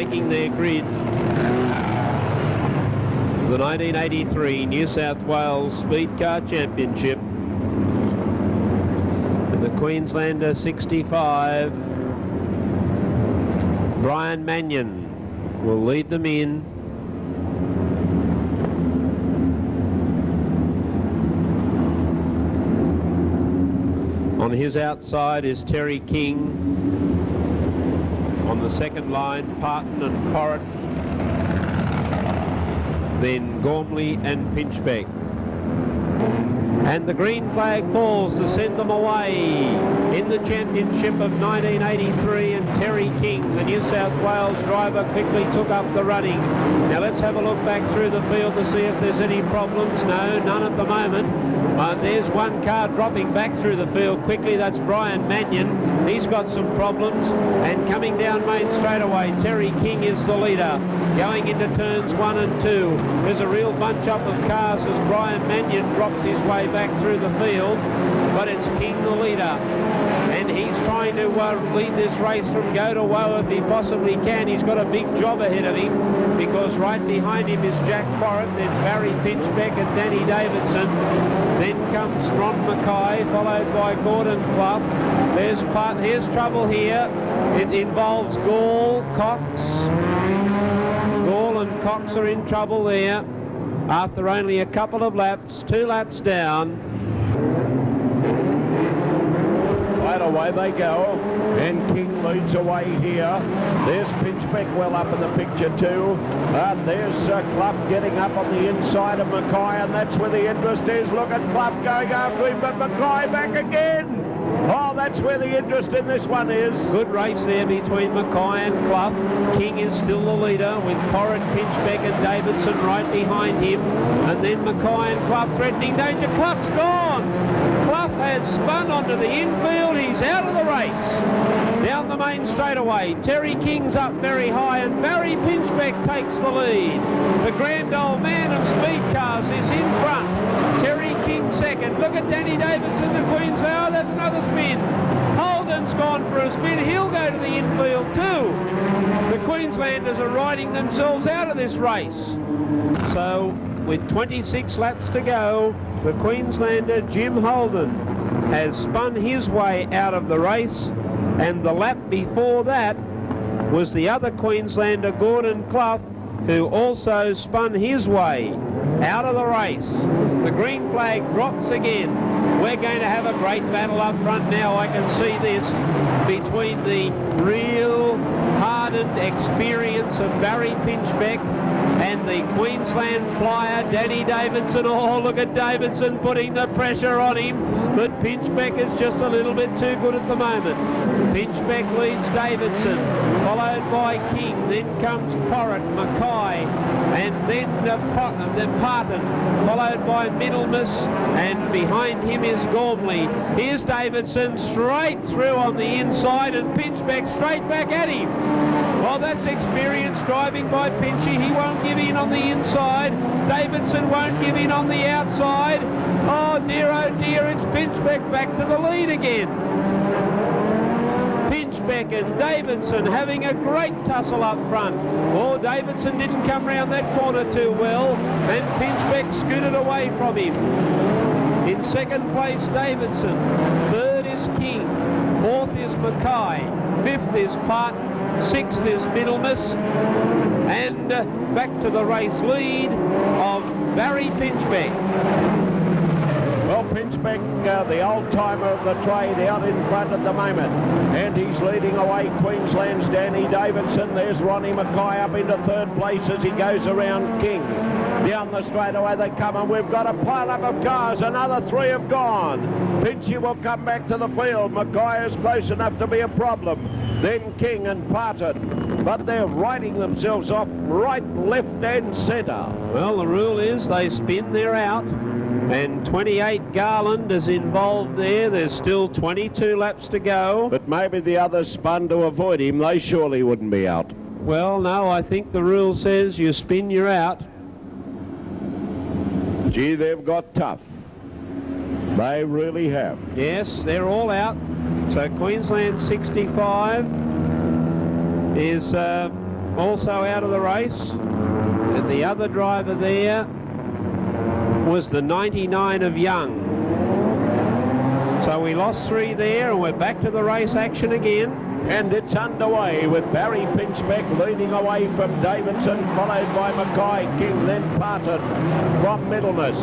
making their grid. The 1983 New South Wales Speedcar Championship. And the Queenslander 65, Brian Mannion, will lead them in. On his outside is Terry King. On the second line, Parton and Porritt. Then Gormley and Pinchbeck. And the green flag falls to send them away in the championship of 1983, and Terry King, the New South Wales driver, quickly took up the running. Now let's have a look back through the field to see if there's any problems. No, none at the moment. There's one car dropping back through the field quickly. That's Brian Mannion. He's got some problems. And coming down main straight away, Terry King is the leader. Going into turns 1 and 2. There's a real bunch up of cars as Brian Mannion drops his way back through the field. But it's King the leader. And he's trying to lead this race from go to woe if he possibly can. He's got a big job ahead of him, because right behind him is Jack Porritt, then Barry Pinchbeck and Danny Davidson. Then comes Ron Mackay, followed by Gordon Clough. Here's trouble here. It involves Gall, Cox. Gall and Cox are in trouble there after only a couple of laps, 2 laps down. Right away they go, and King leads away here. There's Pinchbeck well up in the picture too. And there's Clough getting up on the inside of Mackay, and that's where the interest is. Look at Clough going after him, but Mackay back again. Oh, that's where the interest in this one is. Good race there between Mackay and Clough. King is still the leader with Porritt, Pinchbeck and Davidson right behind him. And then Mackay and Clough threatening danger. Clough's gone. Clough has spun onto the infield. He's out of the race. Down the main straightaway, Terry King's up very high and Barry Pinchbeck takes the lead. The grand old man of speed cars is in front. Terry King second. Look at Danny Davidson, the Queensland. Oh, there's another spin. Holden's gone for a spin. He'll go to the infield too. The Queenslanders are riding themselves out of this race. So with 26 laps to go, the Queenslander Jim Holden has spun his way out of the race, and the lap before that was the other Queenslander Gordon Clough, who also spun his way out of the race. The green flag drops again. We're going to have a great battle up front now. I can see this between the real hardened experience of Barry Pinchbeck and the Queensland flyer Danny Davidson. Oh, look at Davidson putting the pressure on him, but Pinchbeck is just a little bit too good at the moment. Pinchbeck leads Davidson, followed by King. Then comes Porritt, Mackay, and then Parton, followed by Middlemas, and behind him is Gormley. Here's Davidson straight through on the inside, and Pinchbeck straight back at him. Well, that's experience driving by Pinchy. He won't give in on the inside. Davidson won't give in on the outside. Oh dear, it's Pinchbeck back to the lead again. Pinchbeck and Davidson having a great tussle up front. Oh, Davidson didn't come round that corner too well, and Pinchbeck scooted away from him. In second place, Davidson. Third is King. Fourth is Mackay. Fifth is Parton. Sixth is Middlemas. And back to the race lead of Barry Pinchbeck. Well, Pinchbeck, the old-timer of the trade, out in front at the moment. And he's leading away Queensland's Danny Davidson. There's Ronnie Mackay up into third place as he goes around King. Down the straightaway they come, and we've got a pile-up of cars. Another 3 have gone. Pinchy will come back to the field. Mackay is close enough to be a problem. Then King and Parton. But they're riding themselves off right, left and centre. Well, the rule is they spin, they're out. And 28 Garland is involved there. There's still 22 laps to go. But maybe the others spun to avoid him. They surely wouldn't be out. Well, no, I think the rule says you spin, you're out. Gee, they've got tough. They really have. Yes, they're all out. So Queensland 65 is also out of the race. And the other driver there was the 99 of Young. So we lost 3 there, and we're back to the race action again. And it's underway with Barry Pinchbeck leading away from Davidson, followed by Mackay, King, then Parton from Middlemas.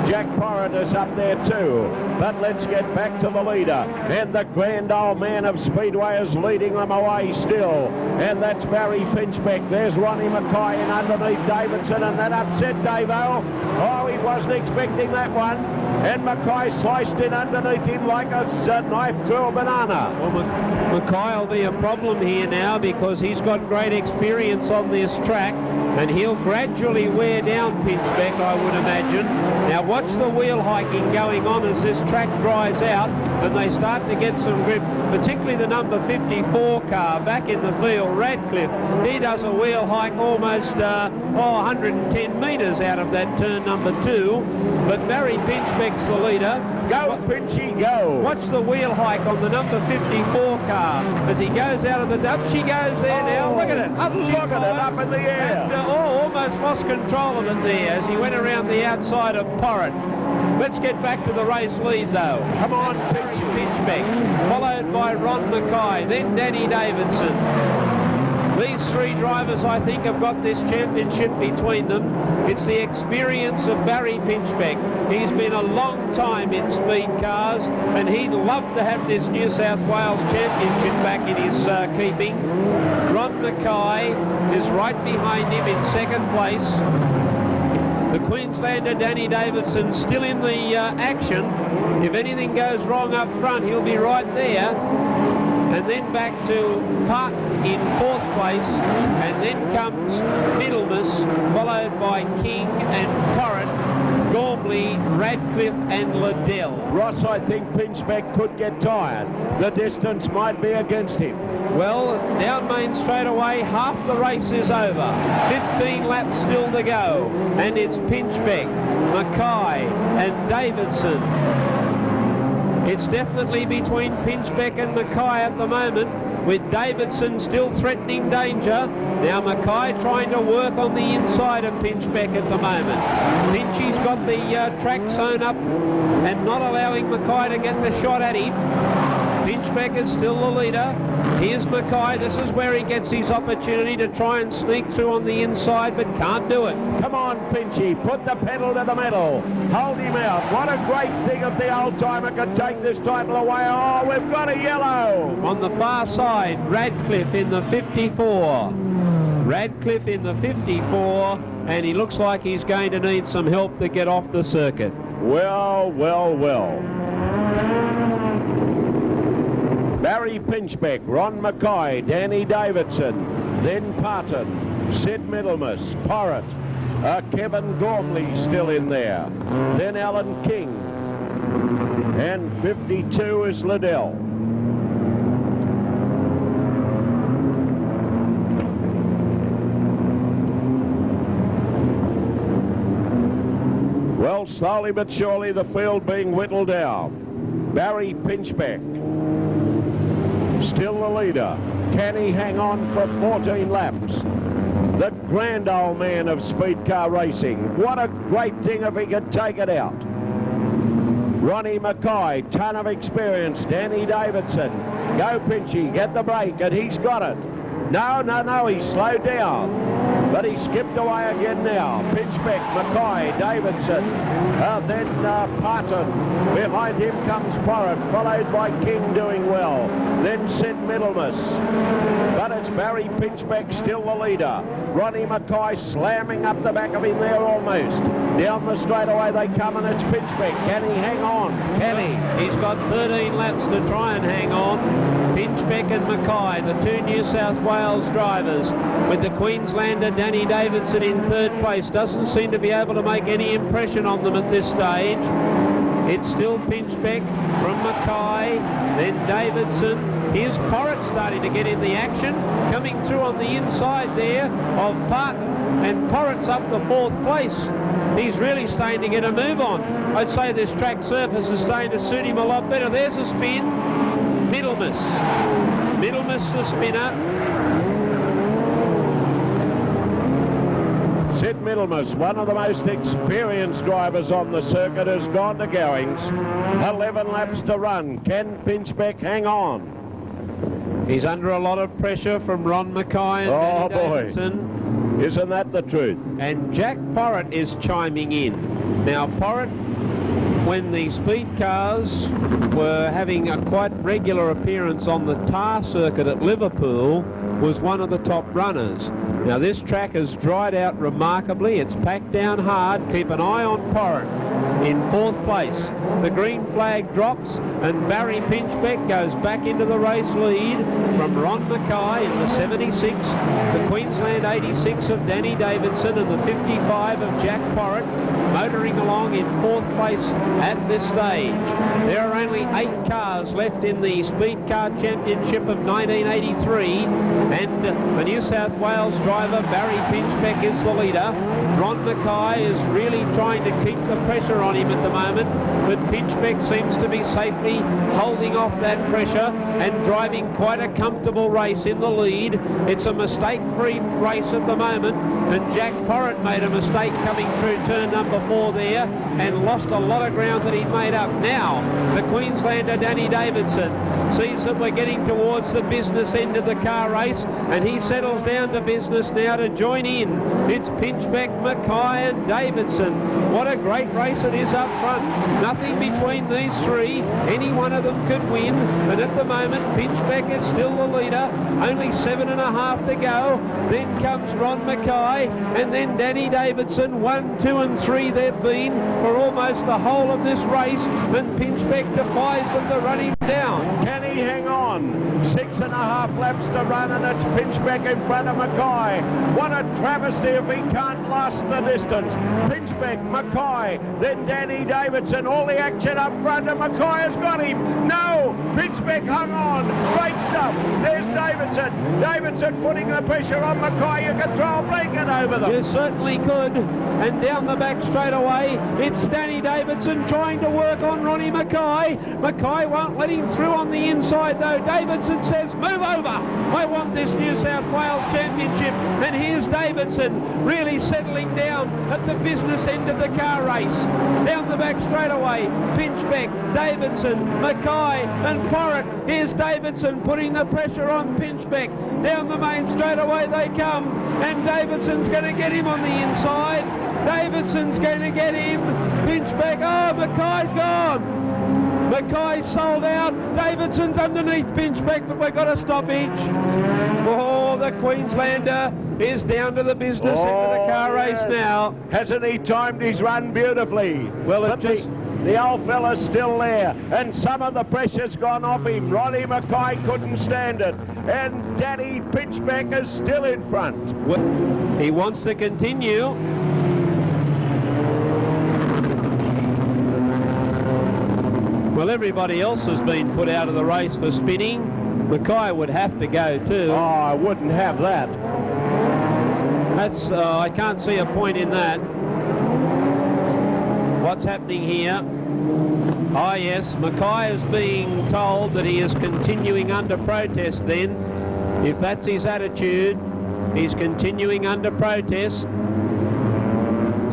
Jack Porritt is up there too, but let's get back to the leader. And the grand old man of Speedway is leading them away still. And that's Barry Pinchbeck. There's Ronnie Mackay in underneath Davidson, and that upset Davo. Oh, he wasn't expecting that one. And Mackay sliced in underneath him like a knife through a banana. Well, Mackay will be a problem here now because he's got great experience on this track, and he'll gradually wear down Pinchbeck, I would imagine. Now watch the wheel hiking going on as this track dries out and they start to get some grip, particularly the number 54 car back in the field, Radcliffe. He does a wheel hike almost 110 metres out of that turn number 2, but Barry Pinchbeck's the leader. Go, Pinchy, go. Watch the wheel hike on the number 54 car as he goes out of the up. She goes there now. Look at it. Up she Look at it, up in the air. And, almost lost control of it there as he went around the outside of Porritt. Let's get back to the race lead though. Come on, Pinchbeck, followed by Ron Mackay, then Danny Davidson. These 3 drivers, I think, have got this championship between them. It's the experience of Barry Pinchbeck. He's been a long time in speed cars, and he'd love to have this New South Wales championship back in his keeping. Ron Mackay is right behind him in 2nd place. The Queenslander Danny Davidson still in the action. If anything goes wrong up front, he'll be right there. And then back to Parton in 4th place, and then comes Middlemas, followed by King and Porritt, Gormley, Radcliffe and Liddell. Ross, I think Pinchbeck could get tired. The distance might be against him. Well, down Main straight away, half the race is over. 15 laps still to go, and it's Pinchbeck, Mackay and Davidson. It's definitely between Pinchbeck and Mackay at the moment, with Davidson still threatening danger. Now Mackay trying to work on the inside of Pinchbeck at the moment. Pinchy's got the track sewn up and not allowing Mackay to get the shot at him. Pinchbeck is still the leader. Here's Mackay. This is where he gets his opportunity to try and sneak through on the inside, but can't do it. Come on, Pinchy. Put the pedal to the metal. Hold him out. What a great thing if the old-timer could take this title away. Oh, we've got a yellow. On the far side, Radcliffe in the 54. Radcliffe in the 54, and he looks like he's going to need some help to get off the circuit. Well, well, well. Barry Pinchbeck, Ron Mackay, Danny Davidson, then Parton, Sid Middlemas, Porritt, Kevin Gormley still in there, then Alan King, and 52 is Liddell. Well, slowly but surely the field being whittled down. Barry Pinchbeck, still the leader. Can he hang on for 14 laps? The grand old man of speed car racing. What a great thing if he could take it out. Ronnie Mackay, ton of experience. Danny Davidson. Go Pinchy, get the break, and he's got it. No, he slowed down. But he skipped away again now. Pinchbeck, Mackay, Davidson, then Parton. Behind him comes Porritt, followed by King doing well. Then Sid Middlemas. But it's Barry Pinchbeck still the leader. Ronnie Mackay slamming up the back of him there almost. Down the straightaway they come, and it's Pinchbeck. Can he hang on? Can he? He's got 13 laps to try and hang on. Pinchbeck and Mackay, the 2 New South Wales drivers, with the Queenslander Danny Davidson in 3rd place. Doesn't seem to be able to make any impression on them at this stage. It's still Pinchbeck from Mackay, then Davidson. Here's Porritt starting to get in the action, coming through on the inside there of Parton, and Porritt's up to 4th place. He's really starting to get a move on. I'd say this track surface is starting to suit him a lot better. There's a spin. Middlemas. Middlemas the spinner. Sid Middlemas, one of the most experienced drivers on the circuit, has gone to goings. 11 laps to run. Can Pinchbeck hang on? He's under a lot of pressure from Ron Mackay and Danny Davidson. Isn't that the truth? And Jack Porritt is chiming in. Now, Porritt, when the speed cars were having a quite regular appearance on the tar circuit at Liverpool, was one of the top runners. Now, this track has dried out remarkably. It's packed down hard. Keep an eye on Porritt in 4th place. The green flag drops and Barry Pinchbeck goes back into the race lead from Ron Mackay in the 76, the Queensland 86 of Danny Davidson and the 55 of Jack Porritt, motoring along in 4th place at this stage. There are only 8 cars left in the Speed Car Championship of 1983, and the New South Wales driver Barry Pinchbeck is the leader. Ron Mackay is really trying to keep the pressure on him at the moment, but Pinchbeck seems to be safely holding off that pressure and driving quite a comfortable race in the lead. It's a mistake-free race at the moment, and Jack Porritt made a mistake coming through turn number 4 there and lost a lot of ground that he'd made up. Now, the Queenslander Danny Davidson sees that we're getting towards the business end of the car race, and he settles down to business now to join in. It's Pinchbeck, Mackay and Davidson. What a great race it is up front. Nothing between these three. Any one of them could win, and at the moment Pinchbeck is still the leader. Only 7.5 to go. Then comes Ron Mackay and then Danny Davidson. 1, 2 and 3 they've been for almost the whole of this race, and Pinchbeck defies them to run him down. Can he hang on? 6.5 laps to run, and it's Pinchbeck in front of Mackay. What a travesty if he can't last the distance. Pinchbeck, Mackay, then Danny Davidson, all the action up front, and Mackay has got him. No, Pinchbeck hung on. Great stuff. There's Davidson. Davidson putting the pressure on Mackay. You can throw a blanket over them. You certainly could. And down the back straight away, it's Danny Davidson trying to work on Ronnie Mackay. Mackay won't let him through on the inside though. Davidson says, move over. I want this New South Wales Championship. And here's Davidson really settling down at the business end of the car race. Down the back straight away, Pinchbeck, Davidson, Mackay and Porritt. Here's Davidson putting the pressure on Pinchbeck. Down the main straight away they come, and Davidson's going to get him on the inside. Davidson's going to get him. Pinchbeck, oh, Mackay's gone. Mackay's sold out. Davidson's underneath Pinchbeck, but we've got a stoppage. Oh, the Queenslander is down to the business end of the car race now. Hasn't he timed his run beautifully? Well, the old fella's still there, and some of the pressure's gone off him. Ronnie Mackay couldn't stand it, and Danny Pinchbeck is still in front. Well, he wants to continue. Well, everybody else has been put out of the race for spinning. Mackay would have to go too. Oh, I wouldn't have that. That's, I can't see a point in that. What's happening here? Ah, yes, Mackay is being told that he is continuing under protest then. If that's his attitude, he's continuing under protest.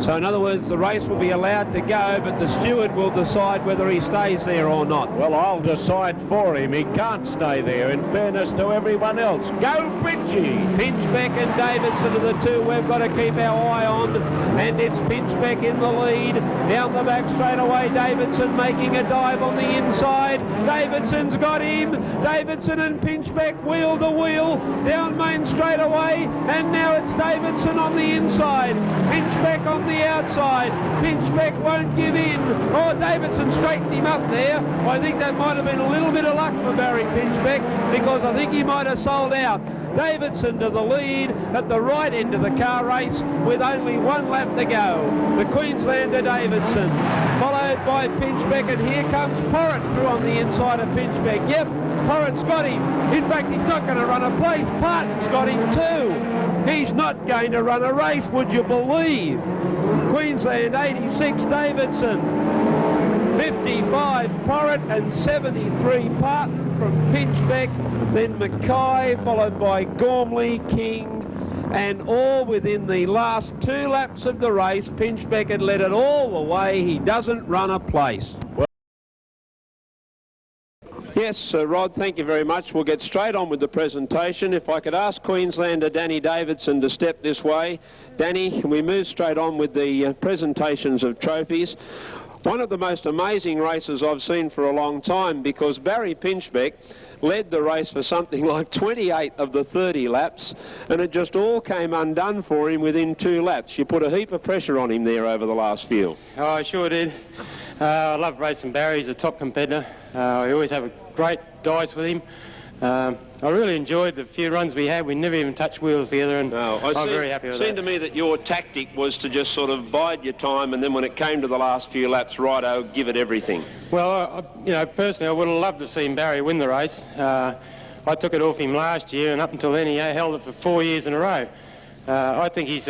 So in other words, the race will be allowed to go, but the steward will decide whether he stays there or not. Well, I'll decide for him. He can't stay there, in fairness to everyone else. Go, Pinchy! Pinchbeck and Davidson are the two we've got to keep our eye on, and it's Pinchbeck in the lead. Down the back straight away, Davidson making a dive on the inside. Davidson's got him. Davidson and Pinchbeck wheel to wheel down main straight away, and now it's Davidson on the inside. Pinchbeck on the outside. Pinchbeck won't give in. Oh, Davidson straightened him up there. I think that might have been a little bit of luck for Barry Pinchbeck, because I think he might have sold out. Davidson to the lead at the right end of the car race with only 1 lap to go. The Queenslander Davidson, followed by Pinchbeck, and here comes Porritt through on the inside of Pinchbeck. Yep, Porritt's got him. In fact, he's not going to run a place. Parton's got him too. He's not going to run a race, would you believe? Queensland 86 Davidson, 55 Porritt and 73 Parton. from Pinchbeck, then Mackay, followed by Gormley, King, and all within the last 2 laps of the race. Pinchbeck had led it all the way. He doesn't run a place. Yes, Rod, thank you very much. We'll get straight on with the presentation. If I could ask Queenslander Danny Davidson to step this way. Danny, we move straight on with the presentations of trophies. One of the most amazing races I've seen for a long time, because Barry Pinchbeck led the race for something like 28 of the 30 laps, and it just all came undone for him within 2 laps. You put a heap of pressure on him there over the last few. Oh, I sure did. I love racing Barry. He's a top competitor. We always have a great dice with him. I really enjoyed the few runs we had. We never even touched wheels together, and I'm very happy with that. It seemed to me that your tactic was to just sort of bide your time, and then when it came to the last few laps, righto, give it everything. Well, you know, personally, I would have loved to have seen Barry win the race. I took it off him last year, and up until then, he held it for 4 years in a row. I think he's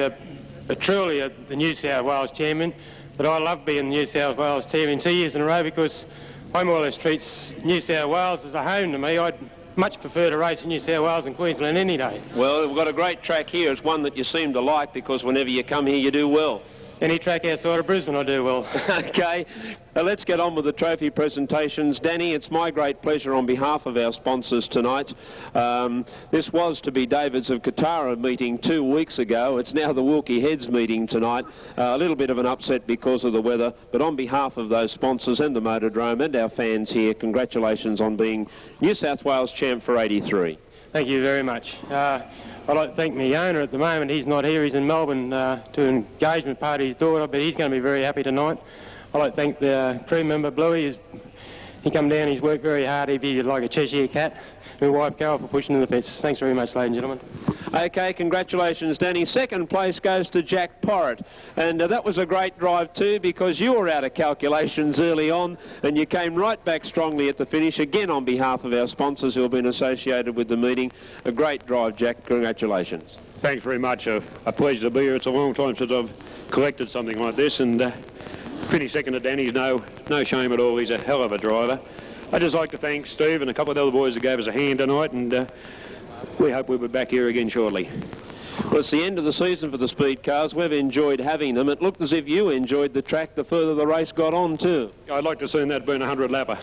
truly the New South Wales champion, but I love being the New South Wales champion 2 years in a row, because I more or less treats New South Wales as a home to me. I'd much prefer to race in New South Wales and Queensland any day. Well, we've got a great track here. It's one that you seem to like, because whenever you come here, you do well. Any track outside of Brisbane, I do well. OK, let's get on with the trophy presentations. Danny, it's my great pleasure on behalf of our sponsors tonight. This was to be David's of Katara meeting 2 weeks ago. It's now the Wilkie Heads meeting tonight. A little bit of an upset because of the weather, but on behalf of those sponsors and the Motordrome and our fans here, congratulations on being New South Wales champ for 83. Thank you very much. I'd like to thank my owner at the moment. He's not here. He's in Melbourne to an engagement party his daughter, but he's going to be very happy tonight. I'd like to thank the crew member, Bluey. He come down, he's worked very hard. He'd be like a Cheshire cat. My wife, Carol, for pushing in the fence. Thanks very much, ladies and gentlemen. OK, congratulations, Danny. Second place goes to Jack Porritt. And that was a great drive too, because you were out of calculations early on and you came right back strongly at the finish. Again, on behalf of our sponsors who have been associated with the meeting, a great drive, Jack. Congratulations. Thanks very much. A pleasure to be here. It's a long time since I've collected something like this, and pretty second to Danny's no shame at all. He's a hell of a driver. I'd just like to thank Steve and a couple of the other boys that gave us a hand tonight, and we hope we'll be back here again shortly. Well, it's the end of the season for the speed cars. We've enjoyed having them. It looked as if you enjoyed the track the further the race got on too. I'd like to have seen that being a 100 lapper.